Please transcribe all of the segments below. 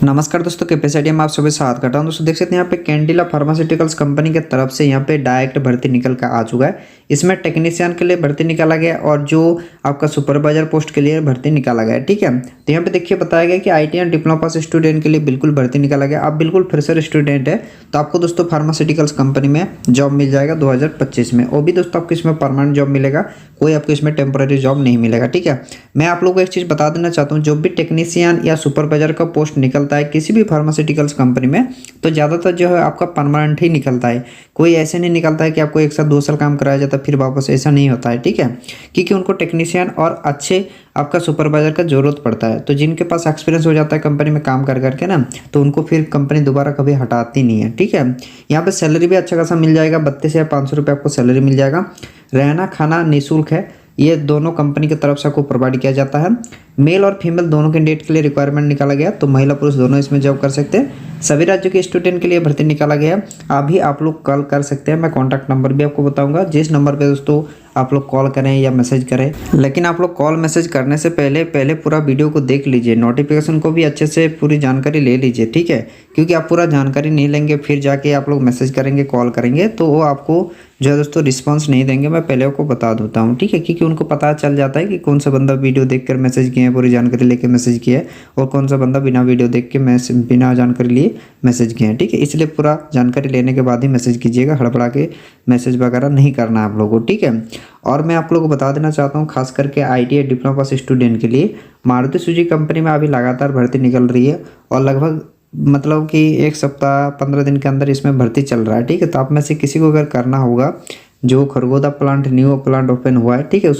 नमस्कार दोस्तों, कैपेसिटी में आप सभी साथ करता हूं। दोस्तों देख सकते हैं यहाँ पे कैंडिला फार्मास्यूटिकल्स कंपनी की तरफ से यहाँ पे डायरेक्ट भर्ती निकल कर आ चुका है। इसमें टेक्नीशियन के लिए भर्ती निकाला गया और जो आपका सुपरवाइजर पोस्ट के लिए भर्ती निकाला गया है। ठीक है, तो यहाँ पे देखिए बताया गया कि IT and diploma pass student के लिए बिल्कुल भर्ती निकाला गया। आप बिल्कुल फ्रेशर स्टूडेंट है तो आपको दोस्तों फार्मास्यूटिकल्स कंपनी में जॉब मिल जाएगा 2025 में। और भी दोस्तों आपको इसमें परमानेंट जॉब मिलेगा, कोई आपको इसमें टेम्पररी जॉब नहीं मिलेगा। ठीक है, मैं आप लोगों को एक चीज़ बता देना चाहता हूँ, जो भी टेक्नीशियन या सुपरवाइजर का पोस्ट निकलता है किसी भी फार्मास्यूटिकल्स कंपनी में तो ज़्यादातर जो है आपका परमानेंट ही निकलता है। कोई ऐसे नहीं निकलता है कि आपको एक साथ 2 साल काम कराया जाता है फिर वापस, ऐसा नहीं होता है। ठीक है, क्योंकि उनको टेक्नीशियन और अच्छे आपका सुपरवाइजर का जरूरत पड़ता है। तो जिनके पास एक्सपीरियंस हो जाता है कंपनी में काम कर करके ना, तो उनको फिर कंपनी दोबारा कभी हटाती नहीं है। ठीक है, यहाँ पे सैलरी भी अच्छा खासा मिल जाएगा, 32 या 500 रुपये आपको सैलरी मिल जाएगा। रहना खाना निःशुल्क है, ये दोनों कंपनी की तरफ से आपको प्रोवाइड किया जाता है। मेल और फीमेल दोनों कैंडिडेट के लिए रिक्वायरमेंट निकाला गया, तो महिला पुरुष दोनों इसमें जॉब कर सकते हैं। सभी राज्यों के स्टूडेंट के लिए भर्ती निकाला गया। अभी आप लोग कॉल कर सकते हैं, मैं कॉन्टैक्ट नंबर भी आपको बताऊंगा, जिस नंबर पे दोस्तों आप लोग कॉल करें या मैसेज करें। लेकिन आप लोग कॉल मैसेज करने से पहले पूरा वीडियो को देख लीजिए, नोटिफिकेशन को भी अच्छे से पूरी जानकारी ले लीजिए। ठीक है, क्योंकि आप पूरा जानकारी नहीं लेंगे फिर जाके आप लोग मैसेज करेंगे कॉल करेंगे तो वो आपको जो है दोस्तों रिस्पांस नहीं देंगे। मैं पहले आपको बता देता हूँ। ठीक है, क्योंकि उनको पता चल जाता है कि कौन सा बंदा वीडियो देखकर मैसेज किए हैं, पूरी जानकारी लेके मैसेज किया है, और कौन सा बंदा बिना वीडियो देख के बिना जानकारी लिए मैसेज किए हैं। ठीक है, इसलिए पूरा जानकारी लेने के बाद ही मैसेज कीजिएगा, हड़बड़ा के मैसेज वगैरह नहीं करना है आप लोगों को। ठीक है, और मैं आप लोगों को बता देना चाहता हूँ, खास करके आईटीआई डिप्लोमा पास स्टूडेंट के लिए मारुति सुजुकी कंपनी में अभी लगातार भर्ती निकल रही है और लगभग मतलब कि 1 सप्ताह 15 दिन के अंदर इसमें भर्ती चल रहा है। ठीक है, तो आप में से किसी को अगर करना होगा, जो Kharghoda plant new plant open हुआ है, ठीक है,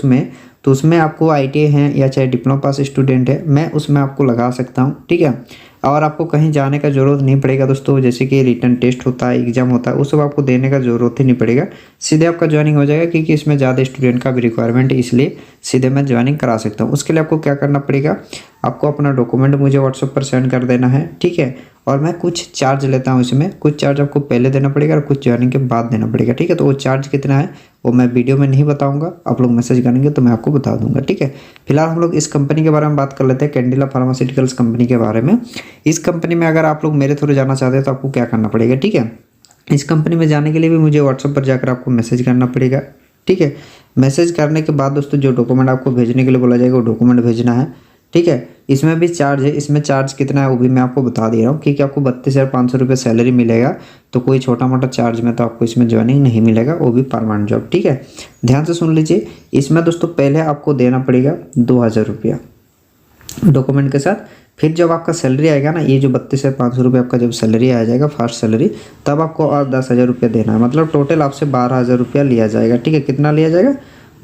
उसमें आपको आईटीआई है या चाहे डिप्लोमा पास स्टूडेंट है, मैं उसमें आपको लगा सकता हूँ। ठीक है, और आपको कहीं जाने का ज़रूरत नहीं पड़ेगा दोस्तों, जैसे कि रिटर्न टेस्ट होता है, एग्जाम होता है, वो सब आपको देने का ज़रूरत ही नहीं पड़ेगा, सीधे आपका ज्वाइनिंग हो जाएगा। क्योंकि इसमें ज़्यादा स्टूडेंट का भी रिक्वायरमेंट है, इसलिए सीधे मैं ज्वाइनिंग करा सकता हूँ। उसके लिए आपको क्या करना पड़ेगा, आपको अपना डॉक्यूमेंट मुझे व्हाट्सएप पर सेंड कर देना है। ठीक है, और मैं कुछ चार्ज लेता हूँ इसमें, कुछ चार्ज आपको पहले देना पड़ेगा और कुछ ज्वाइनिंग के बाद देना पड़ेगा। ठीक है, तो वो चार्ज कितना है वो मैं वीडियो में नहीं बताऊंगा, आप लोग मैसेज करेंगे तो मैं आपको बता दूंगा। ठीक है, फिलहाल हम लोग इस कंपनी के बारे में बात कर लेते हैं, कैंडिला फार्मास्यूटिकल्स कंपनी के बारे में। इस कंपनी में अगर आप लोग मेरे थ्रू जाना चाहते हैं तो आपको क्या करना पड़ेगा। ठीक है, इस कंपनी में जाने के लिए भी मुझे व्हाट्सएप पर जाकर आपको मैसेज करना पड़ेगा। ठीक है, मैसेज करने के बाद दोस्तों जो डॉक्यूमेंट आपको भेजने के लिए बोला जाएगा वो डॉक्यूमेंट भेजना है। ठीक है, इसमें भी चार्ज है, इसमें चार्ज कितना है वो भी मैं आपको बता दे रहा हूँ, क्योंकि आपको 32,500 रुपये सैलरी मिलेगा, तो कोई छोटा मोटा चार्ज में तो आपको इसमें ज्वाइनिंग नहीं मिलेगा, वो भी परमानेंट जॉब। ठीक है, ध्यान से सुन लीजिए, इसमें दोस्तों पहले आपको देना पड़ेगा 2,000 रुपया डॉक्यूमेंट के साथ। फिर जब आपका सैलरी आएगा ना, ये जो 32,500 रुपये आपका जब सैलरी आ जाएगा फर्स्ट सैलरी, तब आपको और 10,000 रुपया देना है, मतलब टोटल आपसे 12,000 रुपया लिया जाएगा। ठीक है, कितना लिया जाएगा,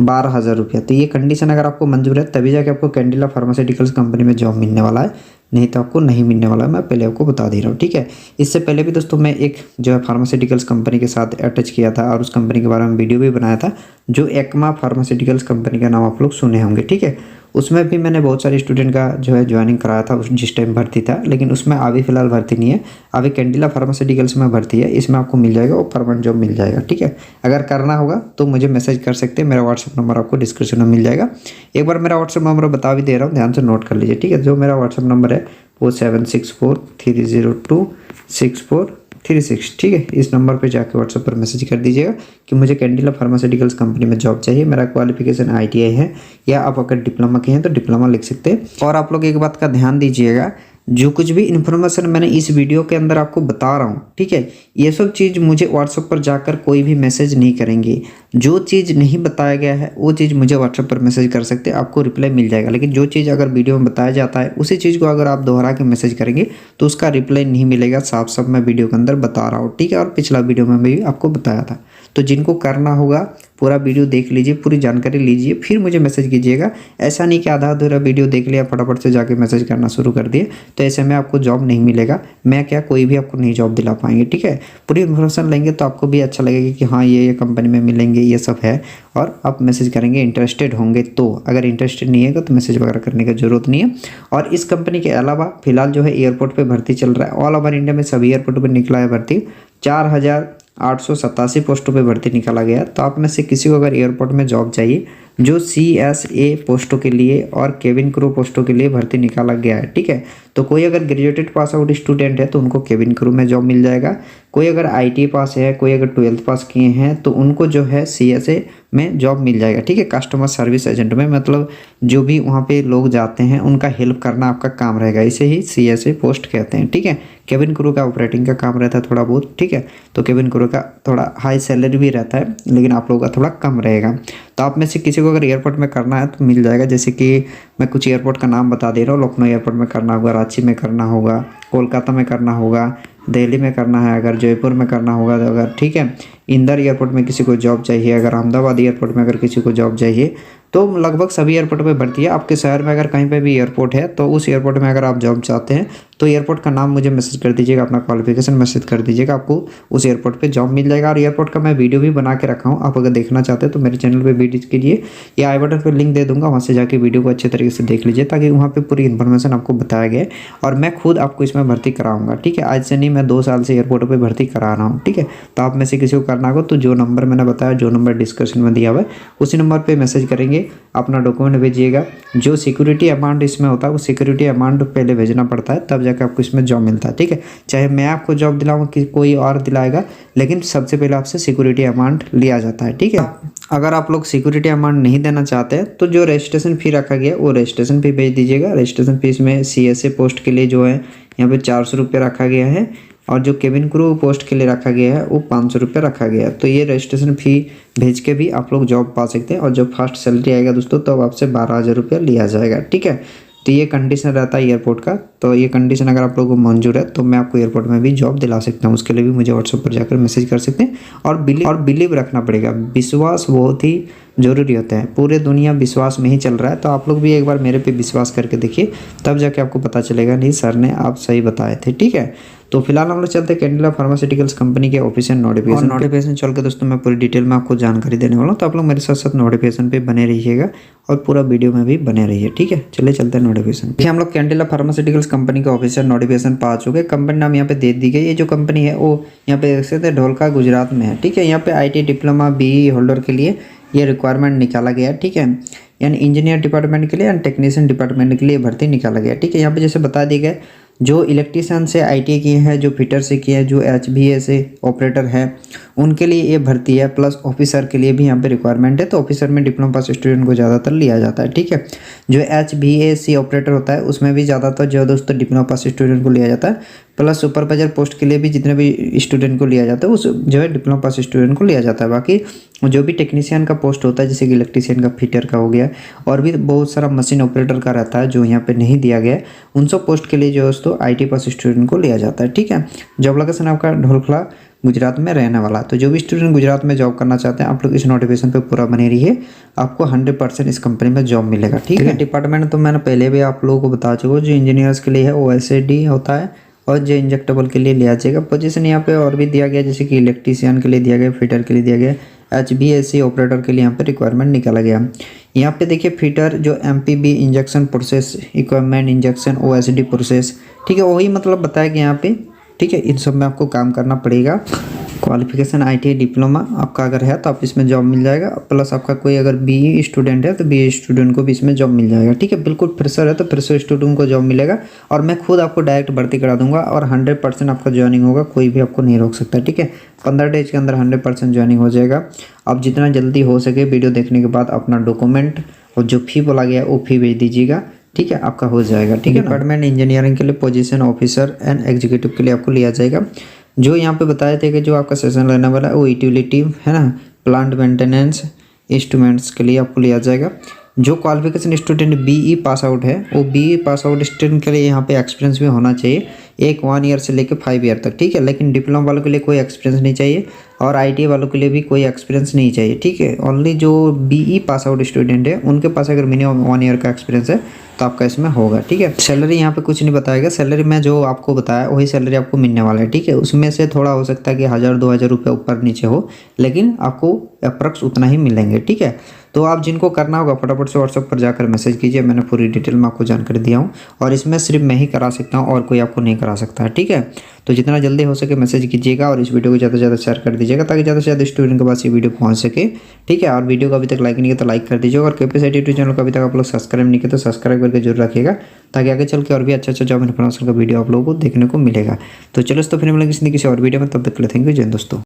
12,000 रुपया। तो ये कंडीशन अगर आपको मंजूर है तभी जाके आपको कैंडिला फार्मास्यूटिकल्स कंपनी में जॉब मिलने वाला है, नहीं तो आपको नहीं मिलने वाला है, मैं पहले आपको बता दे रहा हूँ। ठीक है, इससे पहले भी दोस्तों मैं एक जो है फार्मास्यूटिकल्स कंपनी के साथ अटैच किया था और उस कंपनी के बारे में वीडियो भी बनाया था, जो एक्मा फार्मास्यूटिकल्स कंपनी का नाम आप लोग सुने होंगे। ठीक है, उसमें भी मैंने बहुत सारे स्टूडेंट का जो है ज्वाइनिंग कराया था जिस टाइम भर्ती था, लेकिन उसमें अभी फिलहाल भर्ती नहीं है, अभी कैंडिला फार्मास्यूटिकल्स में भर्ती है, इसमें आपको मिल जाएगा वो परमानेंट जॉब मिल जाएगा। ठीक है, अगर करना होगा तो मुझे मैसेज कर सकते हैं, मेरा व्हाट्सअप नंबर आपको डिस्क्रिप्शन में मिल जाएगा। एक बार मेरा व्हाट्सअप नंबर बता भी दे रहा हूँ, ध्यान से नोट कर लीजिए। ठीक है, जो मेरा व्हाट्सअप नंबर है वो 7643026436। ठीक है, इस नंबर पे जाके व्हाट्सएप पर मैसेज कर दीजिएगा कि मुझे कैंडिला फार्मास्यूटिकल्स कंपनी में जॉब चाहिए, मेरा क्वालिफिकेशन आईटीआई है, या आप अगर डिप्लोमा के हैं तो डिप्लोमा लिख सकते हैं। और आप लोग एक बात का ध्यान दीजिएगा, जो कुछ भी इन्फॉर्मेशन मैंने इस वीडियो के अंदर आपको बता रहा हूँ, ठीक है, ये सब चीज़ मुझे व्हाट्सएप पर जाकर कोई भी मैसेज नहीं करेंगे। जो चीज़ नहीं बताया गया है वो चीज़ मुझे व्हाट्सएप पर मैसेज कर सकते हैं, आपको रिप्लाई मिल जाएगा। लेकिन जो चीज़ अगर वीडियो में बताया जाता है उसी चीज़ को अगर आप दोहरा के मैसेज करेंगे तो उसका रिप्लाई नहीं मिलेगा, साफ साफ मैं वीडियो के अंदर बता रहा हूँ। ठीक है, और पिछला वीडियो में भी आपको बताया था। तो जिनको करना होगा पूरा वीडियो देख लीजिए, पूरी जानकारी लीजिए, फिर मुझे मैसेज कीजिएगा। ऐसा नहीं कि आधा अधूरा वीडियो देख लिया फटाफट से जाके मैसेज करना शुरू कर दिए, तो ऐसे में आपको जॉब नहीं मिलेगा, मैं क्या कोई भी आपको नहीं जॉब दिला पाएंगे। ठीक है, पूरी इन्फॉर्मेशन लेंगे तो आपको भी अच्छा लगेगा कि हाँ ये कंपनी में मिलेंगे, ये सब है, और आप मैसेज करेंगे इंटरेस्टेड होंगे तो। अगर इंटरेस्टेड नहीं है तो मैसेज वगैरह करने की जरूरत नहीं है। और इस कंपनी के अलावा फिलहाल जो है एयरपोर्ट पर भर्ती चल रहा है, ऑल ओवर इंडिया में सभी एयरपोर्ट पर निकला है भर्ती, 4,887 पोस्टों पे भर्ती निकाला गया। तो आप में से किसी को अगर एयरपोर्ट में जॉब चाहिए जो CSA पोस्टों के लिए और केबिन क्रू पोस्टों के लिए भर्ती निकाला गया है। ठीक है, तो कोई अगर ग्रेजुएटेड पास आउट स्टूडेंट है तो उनको केबिन क्रू में जॉब मिल जाएगा। कोई अगर ITA पास है, कोई अगर 12th पास किए हैं तो उनको जो है CSA में जॉब मिल जाएगा। ठीक है, कस्टमर सर्विस एजेंट में, मतलब जो भी वहाँ पे लोग जाते हैं उनका हेल्प करना आपका काम रहेगा, इसे ही CSA पोस्ट कहते हैं। ठीक है, केबिन क्रू का ऑपरेटिंग का काम रहता है थोड़ा बहुत। ठीक है, तो केबिन क्रू का थोड़ा हाई सैलरी भी रहता है, लेकिन आप लोगों का थोड़ा कम रहेगा। तो आप में से किसी को अगर एयरपोर्ट में करना है तो मिल जाएगा। जैसे कि मैं कुछ एयरपोर्ट का नाम बता दे रहा हूँ। लखनऊ एयरपोर्ट में करना होगा, रांची में करना होगा, कोलकाता में करना होगा, दिल्ली में करना है, अगर जयपुर में करना होगा तो अगर, ठीक है, इंदौर एयरपोर्ट में किसी को जॉब चाहिए, अगर अहमदाबाद एयरपोर्ट में अगर किसी को जॉब चाहिए, तो लगभग सभी एयरपोर्ट पे भर्ती है। आपके शहर में अगर कहीं पे भी एयरपोर्ट है तो उस एयरपोर्ट में अगर आप जॉब चाहते हैं तो एयरपोर्ट का नाम मुझे मैसेज कर दीजिएगा, अपना क्वालिफिकेशन मैसेज कर दीजिएगा, आपको उस एयरपोर्ट पे जॉब मिल जाएगा। और एयरपोर्ट का मैं वीडियो भी बना के रखा हूँ, आप अगर देखना चाहते हैं तो मेरे चैनल पर विजिट कीजिए, या आई बटन पर लिंक दे दूँगा, वहाँ से जाके वीडियो को अच्छे तरीके से देख लीजिए, ताकि वहाँ पर पूरी इन्फॉर्मेशन आपको बताया गया है। और मैं खुद आपको इसमें भर्ती कराऊँगा। ठीक है, आज से नहीं, मैं 2 साल से एयरपोर्ट पर भर्ती करा रहा हूँ। ठीक है, तो आप में से किसी को करना होगा तो जो नंबर मैंने बताया, जो नंबर डिस्क्रिप्शन में दिया हुआ है, उसी नंबर पर मैसेज करेंगे, अपना डॉक्यूमेंट भेजिएगा। जो सिक्योरिटी अमाउंट इसमें होता है वो सिक्योरिटी अमाउंट पहले भेजना पड़ता है, तब जाकर आपको इसमें जॉब मिलता है। ठीक है, चाहे मैं आपको जॉब दिलाऊंगा कि कोई और दिलाएगा, लेकिन सबसे पहले आपसे सिक्योरिटी अमाउंट लिया जाता है। ठीक है, अगर आप लोग सिक्योरिटी अमाउंट नहीं देना चाहते हैं तो जो रजिस्ट्रेशन फ़ी रखा गया वो रजिस्ट्रेशन फ़ी भेज दीजिएगा। रजिस्ट्रेशन फीस में CSA पोस्ट के लिए जो है यहाँ पे 400 रुपये रखा गया है, और जो केबिन क्रू पोस्ट के लिए रखा गया है वो 500 रुपये रखा गया है। तो ये रजिस्ट्रेशन फ़ी भेज के भी आप लोग जॉब पा सकते हैं। और जब फर्स्ट सैलरी आएगा दोस्तों तब आपसे 12,000 रुपये लिया जाएगा। ठीक है, तो ये कंडीशन रहता है एयरपोर्ट का। तो ये कंडीशन अगर आप लोगों को मंजूर है तो मैं आपको एयरपोर्ट में भी जॉब दिला सकता हूँ। उसके लिए भी मुझे व्हाट्सएप पर जाकर मैसेज कर सकते हैं। और बिलीव रखना पड़ेगा, विश्वास बहुत ही ज़रूरी होता है। पूरे दुनिया विश्वास में ही चल रहा है, तो आप लोग भी एक बार मेरे पे विश्वास करके देखिए, तब जाके आपको पता चलेगा नहीं सर ने आप सही बताए थे। ठीक है, तो फिलहाल हम लोग चलते हैं कैंडिला फार्मास्यूटिकल्स कंपनी के ऑफिशियल नोटिफिकेशन चल के दोस्तों मैं पूरी डिटेल में आपको जानकारी देने वाला हूँ। तो आप लोग मेरे साथ साथ नोटिफिकेशन पे बने रहिएगा और पूरा वीडियो में भी बने रहिए। ठीक है, चलिए चलते हैं नोटिफिकेशन पे। हम लोग कैंडिला फार्मास्यूटिकल्स कंपनी का ऑफिशियल नोटिफिकेशन पा चुके हैं। कंपनी नाम यहाँ पे दे दी गई। ये जो कंपनी है वो यहाँ पे देख सकते हैं ढोलका गुजरात में है। ठीक है, यहाँ पे ITA डिप्लोमा BE होल्डर के लिए ये रिक्वायरमेंट निकाला गया। ठीक है, यानी इंजीनियर डिपार्टमेंट के लिए एंड टेक्नीशियन डिपार्टमेंट के लिए भर्ती निकाला गया। ठीक है, यहाँ पे जैसे बता दिया गया जो इलेक्ट्रीशियन से ITA किए हैं, जो फिटर से किए हैं, जो HVA से ऑपरेटर है उनके लिए ये भर्ती है। प्लस ऑफिसर के लिए भी यहाँ पे रिक्वायरमेंट है। तो ऑफिसर में डिप्लोमा पास स्टूडेंट को ज़्यादातर लिया जाता है। ठीक है, जो HVAC ऑपरेटर होता है उसमें भी ज़्यादातर जो दोस्तों डिप्लोमा पास स्टूडेंट को लिया जाता है। प्लस सुपरवाइजर पोस्ट के लिए भी जितने भी स्टूडेंट को लिया जाता है उस जो है डिप्लोमा पास स्टूडेंट को लिया जाता है। बाकी जो भी टेक्नीशियन का पोस्ट होता है, जैसे कि इलेक्ट्रीशियन का, फिटर का हो गया, और भी बहुत सारा मशीन ऑपरेटर का रहता है जो यहाँ पे नहीं दिया गया है, उन सब पोस्ट के लिए जो दोस्तों IT पास स्टूडेंट को लिया जाता है। ठीक है, जॉब लोकेशन आपका ढोलखला गुजरात में रहने वाला है। तो जो भी स्टूडेंट गुजरात में जॉब करना चाहते हैं आप लोग इस नोटिफिकेशन पे पूरा बने रहिए, आपको 100% इस कंपनी में जॉब मिलेगा। ठीक है, डिपार्टमेंट तो मैंने पहले भी आप लोगों को बता चुका हूँ। जो इंजीनियर्स के लिए है वो SAD होता है, और जो इंजेक्टेबल के लिए लिया जाएगा। पोजीशन यहाँ पे और भी दिया गया, जैसे कि इलेक्ट्रीशियन के लिए दिया गया, फिटर के लिए दिया गया, HVAC ऑपरेटर के लिए यहाँ पे रिक्वायरमेंट निकाला गया। यहाँ पे देखिए फिटर जो MPB injection process, equipment injection, OSD process, ठीक है, वही मतलब बताया गया यहाँ पे। ठीक है, इन सब में आपको काम करना पड़ेगा। क्वालिफिकेशन ITA डिप्लोमा आपका अगर है तो आप इसमें जॉब मिल जाएगा। प्लस आपका कोई अगर BE स्टूडेंट है तो BE स्टूडेंट को भी इसमें जॉब मिल जाएगा। ठीक है, बिल्कुल फ्रेशर है तो फ्रेशर स्टूडेंट को जॉब मिलेगा। और मैं खुद आपको डायरेक्ट भर्ती करा दूंगा और 100% आपका ज्वाइनिंग होगा, कोई भी आपको नहीं रोक सकता। ठीक है, 15 डेज के अंदर 100% ज्वाइनिंग हो जाएगा। आप जितना जल्दी हो सके वीडियो देखने के बाद अपना डॉक्यूमेंट और जो फ़ी बोला गया वो फ़ी भेज दीजिएगा। ठीक है, आपका हो जाएगा। ठीक है, डिपार्टमेंट इंजीनियरिंग के लिए पोजीशन ऑफिसर एंड एग्जीक्यूटिव के लिए आपको लिया जाएगा। जो यहाँ पे बताए थे कि जो आपका सेशन रहने वाला है वो यूटिलिटी है ना, प्लांट मेंटेनेंस इंस्ट्रूमेंट्स के लिए आपको लिया जाएगा। जो qualification student BE pass out है वो BE पास आउट स्टूडेंट के लिए यहाँ पे एक्सपीरियंस भी होना चाहिए, 1 ईयर से लेकर 5 ईयर तक। ठीक है, लेकिन डिप्लोमा वालों के लिए कोई एक्सपीरियंस नहीं चाहिए और ITA वालों के लिए भी कोई एक्सपीरियंस नहीं चाहिए। ठीक है, ओनली जो BE पास आउट स्टूडेंट है उनके पास अगर मिनिमम 1 ईयर का एक्सपीरियंस है तो आपका इसमें होगा। ठीक है, सैलरी यहाँ पे कुछ नहीं बताएगा। सैलरी में जो आपको बताया वही सैलरी आपको मिलने वाला है। ठीक है, उसमें से थोड़ा हो सकता है कि 1000-2000 रुपये ऊपर नीचे हो, लेकिन आपको अप्रॉक्स उतना ही मिलेंगे। ठीक है, तो आप जिनको करना होगा फटाफट से व्हाट्सअप पर जाकर मैसेज कीजिए, मैंने पूरी डिटेल में आपको जानकारी दिया हूँ और इसमें सिर्फ मैं ही करा सकता हूँ और कोई आपको नहीं करा सकता है, ठीक है। तो जितना जल्दी हो सके मैसेज कीजिएगा और इस वीडियो को ज़्यादा से ज़्यादा शेयर कर दीजिएगा ताकि ज़्यादा से ज़्यादा स्टूडेंट के पास ये वीडियो पहुँच सके, ठीक है। और वीडियो को अभी तक लाइक नहीं किया तो लाइक कर दीजिएगा और KPSI यूट्यूब चैनल को अभी तक आप लोग सब्सक्राइब नहीं किया तो सब्सक्राइब करके जरूर रखिएगा ताकि आगे चल के और भी अच्छा जॉब इन्फॉर्मेशन का वीडियो आप लोगों को देखने को मिलेगा। तो चलो तो फिर मिलेंगे किसी और वीडियो में, तब तक के लिए थैंक यू जय हिंद दोस्तों।